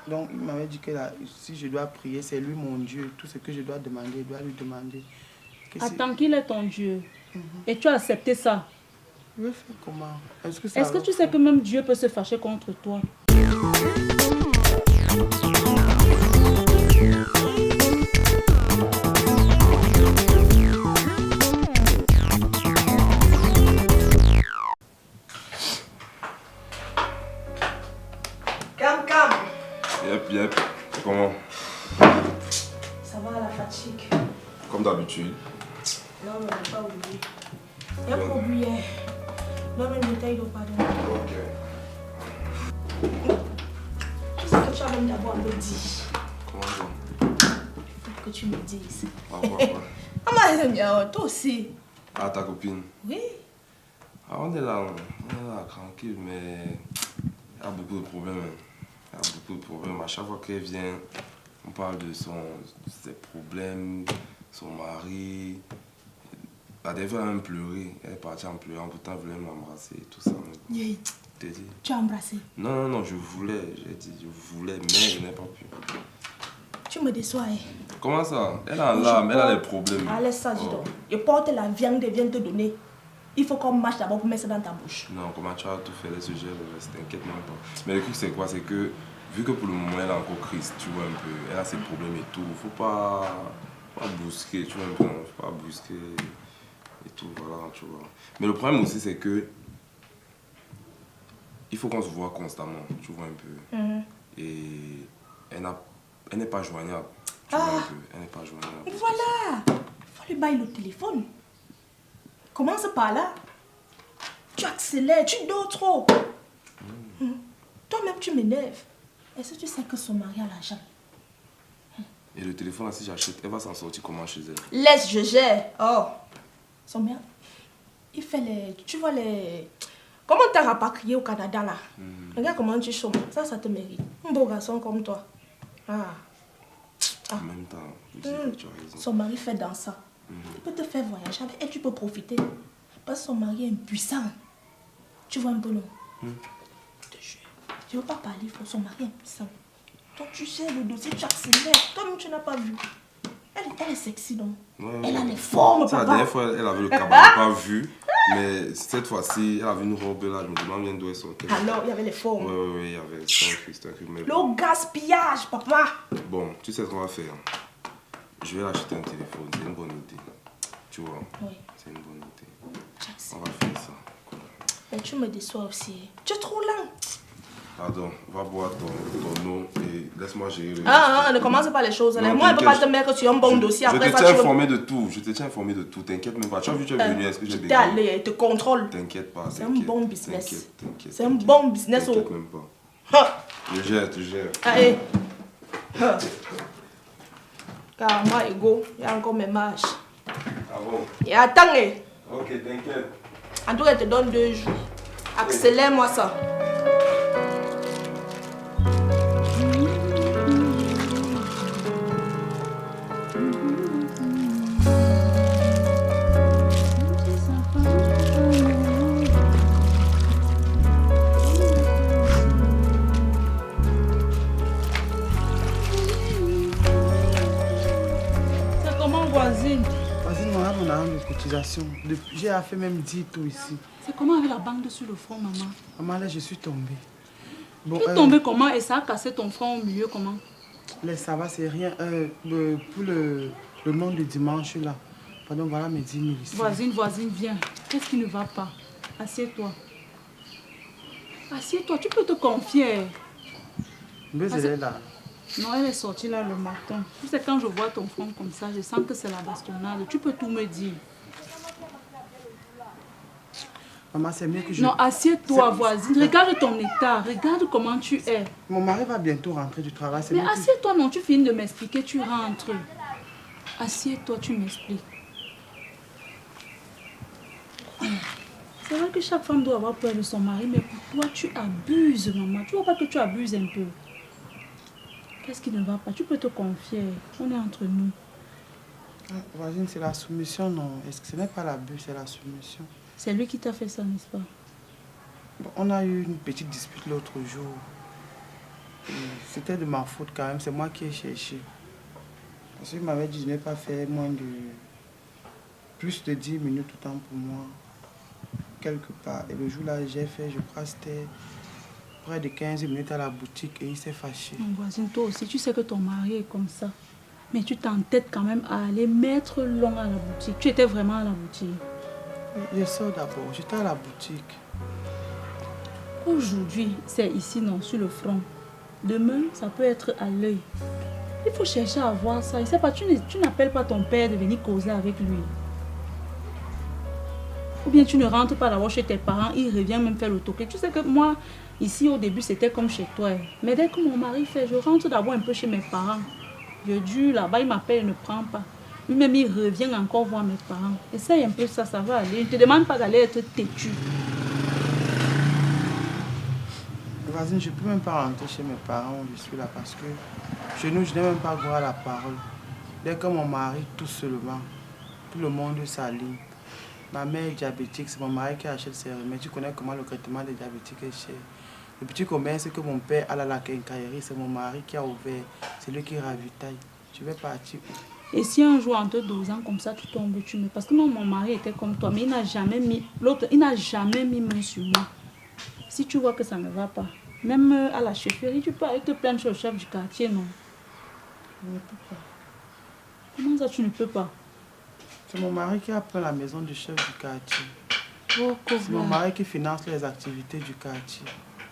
Donc, il m'avait dit que là, si je dois prier, c'est lui mon Dieu. Tout ce que je dois demander, je dois lui demander. Attends, qu'il est ton Dieu. Et tu as accepté ça. Je vais faire comment? Est-ce que tu sais que même Dieu peut se fâcher contre toi? Yep. Comment? Ça va, la fatigue. Comme d'habitude. Non, on n'a pas oublié. Il y a pas oublié. Donne une bouteille d'eau, pardon. Ok. Tu sais que tu as même d'abord me dit. Comment ça? Il faut que tu me dises. Quoi? Toi aussi. Ah, ta copine? Oui. Ah, on est là, tranquille, mais il y a beaucoup de problèmes. Il y a beaucoup de problèmes. À chaque fois qu'elle vient, on parle de ses problèmes, son mari. La dernière fois, elle a même pleuré. Elle est partie en pleurant, pourtant elle voulait m'embrasser et tout ça. Yeah. T'es dit? Tu as embrassé? Non, je voulais. J'ai dit, je voulais, mais je n'ai pas pu. Tu me déçois, hein? Comment ça? Elle a l'âme, elle a des problèmes. Ah, laisse ça, dis donc. Je porte la viande et viens te donner. Il faut qu'on marche d'abord pour mettre ça dans ta bouche. Non, comment tu vas tout faire, les sujets, t'inquiète même pas. Mais le truc, c'est quoi? C'est que, vu que pour le moment, elle a encore crise, tu vois un peu, elle a ses problèmes et tout, faut pas brusquer, tu vois un peu, faut pas brusquer et tout, voilà, tu vois. Mais le problème aussi, c'est que, il faut qu'on se voit constamment, tu vois un peu. Et elle n'est pas joignable, tu vois un peu, elle n'est pas joignable. Voilà! Il faut lui bailler le téléphone. Commence par là. Tu accélères, tu dors trop. Toi-même, tu m'énerves. Est-ce que tu sais que son mari a l'argent? Et le téléphone, là, si j'achète, elle va s'en sortir comment chez elle? Laisse, je gère. Oh. Son mari, il fait les... Tu vois les... Comment t'as rapatrié au Canada, là? Regarde comment tu chômes. Ça te mérite. Un beau garçon comme toi. Ah. En même temps, je dis que tu as raison. Son mari fait dans ça. Il peut te faire voyager avec elle, tu peux profiter. Parce que son mari est impuissant. Tu vois un peu, non? Je te jure. Je ne veux pas parler, il faut son mari est impuissant. Donc tu sais le dossier, tu accélères. Toi-même, tu n'as pas vu. Elle est sexy, donc. Elle a les formes, papa. La dernière fois, elle avait le cabaret pas vu. Mais cette fois-ci, elle avait une robe là. Je me demande bien d'où elle sortait. Alors, il y avait les formes. Oui, il y avait c'était un truc. Le gaspillage, papa. Bon, tu sais ce qu'on va faire. Je vais acheter un téléphone, c'est une bonne idée. Tu vois? Oui. C'est une bonne idée. On va faire ça. Mais tu me déçois aussi. Tu es trop lent. Pardon, va boire ton eau et laisse-moi gérer le... Ne commence pas les choses. Non, moi, je ne peux pas te mettre sur un bon dossier. Après, je te tiens informé de tout. Je te tiens informé de tout. T'inquiète même pas. Tu as vu, tu es venu. Est-ce que j'ai besoin? T'es allé, te contrôle. T'inquiète pas. C'est un bon business. T'inquiète. C'est un bon business. T'inquiète même pas. Je gère. Allez. Car moi, Ego, il y a encore mes marches. Ah bon? Et attends. Ok, t'inquiète. En tout cas, je te donne 2 jours. Accélère-moi ça. J'ai fait même 10 tours ici. C'est comment avec la bande sur le front, maman? Maman, là, je suis tombée. Bon, tu es tombée comment et ça a cassé ton front au milieu comment? Là, ça va, c'est rien. Pour le nom de dimanche, là. Pardon, voilà mes 10 000 ici. Voisine, viens. Qu'est-ce qui ne va pas? Assieds-toi. Assieds-toi, tu peux te confier. Mais elle est là. Non, elle est sortie là le matin. Tu sais, quand je vois ton front comme ça, je sens que c'est la bastonnade. Tu peux tout me dire. Maman, c'est mieux que je... Non, assieds-toi, voisine. Regarde ton état. Regarde comment tu es. Mon mari va bientôt rentrer du travail. Mais assieds-toi, non, tu finis de m'expliquer, tu rentres. Assieds-toi, tu m'expliques. C'est vrai que chaque femme doit avoir peur de son mari, mais pour toi, tu abuses, maman. Tu vois pas que tu abuses un peu? Qu'est-ce qui ne va pas? Tu peux te confier. On est entre nous. Voisine, c'est la soumission, non? Est-ce que ce n'est pas l'abus, c'est la soumission? C'est lui qui t'a fait ça, n'est-ce pas? Bon, on a eu une petite dispute l'autre jour. C'était de ma faute quand même, c'est moi qui ai cherché. Parce qu'il m'avait dit de ne pas faire moins de... plus de 10 minutes autant pour moi, quelque part. Et le jour-là, j'ai fait, je crois, c'était près de 15 minutes à la boutique et il s'est fâché. Mon voisin, toi aussi, tu sais que ton mari est comme ça. Mais tu t'entêtes quand même à aller mettre long à la boutique. Tu étais vraiment à la boutique. Je sors d'abord, j'étais à la boutique. Aujourd'hui, c'est ici, non, sur le front. Demain, ça peut être à l'œil. Il faut chercher à voir ça. Il sait pas, tu n'appelles pas ton père de venir causer avec lui. Ou bien tu ne rentres pas d'abord chez tes parents, il revient même faire le toquet. Tu sais que moi, ici au début, c'était comme chez toi. Mais dès que mon mari fait, je rentre d'abord un peu chez mes parents. Je dis là-bas, il m'appelle, il ne prend pas. Lui-même, il revient encore voir mes parents. Essaye un peu ça, ça va aller. Je ne te demande pas d'aller être têtu. Vas-y, je ne peux même pas rentrer chez mes parents où je suis là parce que chez nous, je n'ai même pas droit à la parole. Dès que mon mari tousse seulement, tout le monde s'aligne. Ma mère est diabétique, c'est mon mari qui achète ses remèdes. Tu connais comment le traitement des diabétiques est cher. Le petit commerce que mon père a à la quincaillerie, c'est mon mari qui a ouvert. C'est lui qui ravitaille. Je vais partir. Et si un jour en te dosant comme ça, tu tombes, tu mets. Parce que moi, mon mari était comme toi, mais il n'a jamais mis. L'autre, il n'a jamais mis main sur moi. Si tu vois que ça ne va pas, même à la chefferie, tu peux aller te plaindre chez le chef du quartier, non? Je ne peux pas. Comment ça, tu ne peux pas? C'est mon mari qui a pris la maison du chef du quartier. Oh, c'est mon mari qui finance les activités du quartier.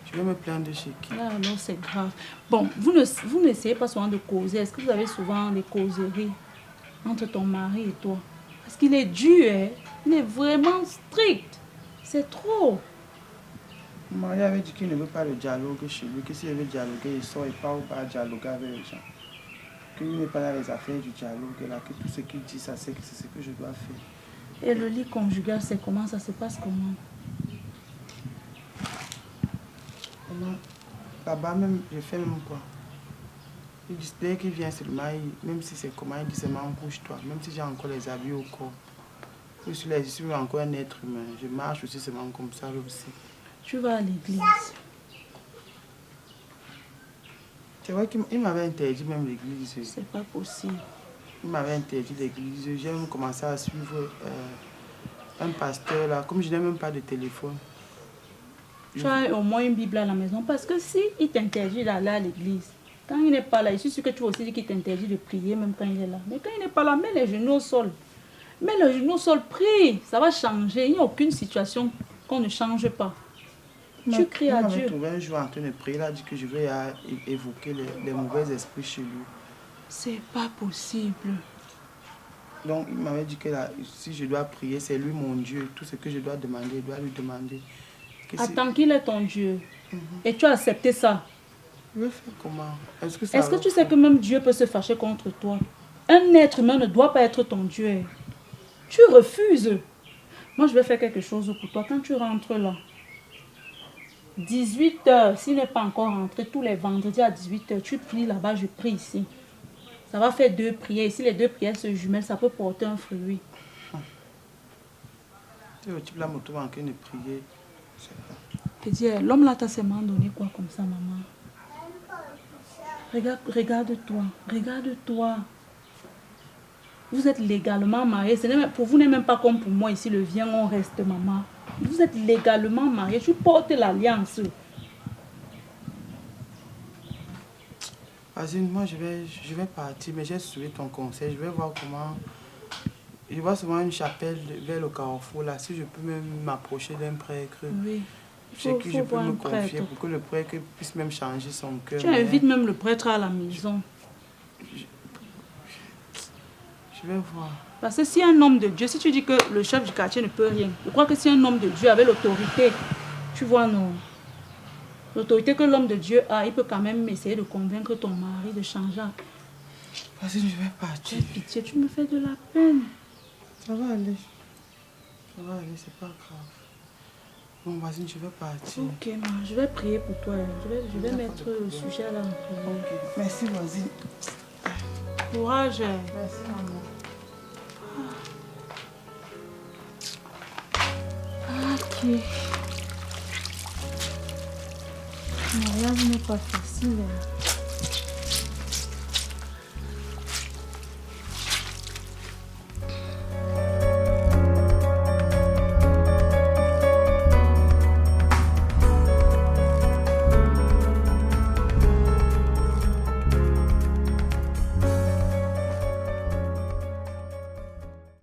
Je vais me plaindre chez qui? Là, alors c'est grave. Bon, vous n'essayez pas souvent de causer. Est-ce que vous avez souvent des causeries entre ton mari et toi? Parce qu'il est dur, hein? Il est vraiment strict. C'est trop. Mon mari avait dit qu'il ne veut pas le dialogue chez lui, que s'il veut dialoguer, il sort et pas ou pas dialoguer avec les gens. Qu'il n'est pas dans les affaires du dialogue, là, que tout ce qu'il dit, ça c'est ce que je dois faire. Et le lit conjugal, c'est comment? Ça se passe comment? Là-bas même, je fais même quoi? Il dit, dès qu'il vient seulement, même si c'est comment, il dit seulement couche-toi, même si j'ai encore les habits au corps. Je suis encore un être humain, je marche aussi seulement comme ça aussi. Tu vas à l'église. C'est vrai qu'il m'avait interdit même l'église. C'est pas possible. Il m'avait interdit l'église. J'ai même commencé à suivre un pasteur là, comme je n'ai même pas de téléphone. Tu as au moins une Bible à la maison, parce que si il t'interdit d'aller à l'église, quand il n'est pas là, je suis sûr que tu vas aussi dire qu'il t'interdit de prier même quand il est là. Mais quand il n'est pas là, mets les genoux au sol. Mets les genoux au sol, prie. Ça va changer. Il n'y a aucune situation qu'on ne change pas. Tu cries à Dieu. Il m'avait trouvé un jour en train de prier, il a dit que je vais évoquer les mauvais esprits chez lui. C'est pas possible. Donc il m'avait dit que là, si je dois prier, c'est lui mon Dieu. Tout ce que je dois demander, je dois lui demander. Attends qu'il est ton Dieu. Et tu as accepté ça. Je vais faire comment? Est-ce que tu sais que même Dieu peut se fâcher contre toi? Un être humain ne doit pas être ton Dieu. Tu refuses. Moi, je vais faire quelque chose pour toi. Quand tu rentres là, 18h, s'il n'est pas encore rentré, tous les vendredis à 18h, tu pries là-bas, je prie ici. Ça va faire 2 prières. Et si les 2 prières se jumellent, ça peut porter un fruit. Le type là me trouve en train de prier. Je dis, l'homme là t'a seulement donné quoi comme ça, maman? Regarde-toi, regarde-toi. Vous êtes légalement mariés. Pour vous n'est même pas comme pour moi ici, le viens, on reste, maman. Vous êtes légalement mariés. Tu portes l'alliance. Vas-y, moi je vais partir, mais j'ai suivi ton conseil. Je vais voir comment. Je vois souvent une chapelle vers le carrefour là. Si je peux même m'approcher d'un prêtre. Oui. Chez qui je peux me confier pour que le prêtre puisse même changer son cœur. Tu invites même le prêtre à la maison. Je vais voir. Parce que si un homme de Dieu, si tu dis que le chef du quartier ne peut rien, je crois que si un homme de Dieu avait l'autorité, tu vois, non. L'autorité que l'homme de Dieu a, il peut quand même essayer de convaincre ton mari de changer. Vas-y, je vais partir. Pitié, tu me fais de la peine. Ça va aller. Ça va aller, c'est pas grave. Bon, vas-y, je vais partir. Ok, ma, je vais prier pour toi. Je vais mettre le sujet là. Ok, merci, vas-y. Courage. Merci, maman. Ok. Le mariage n'est pas facile. Steven.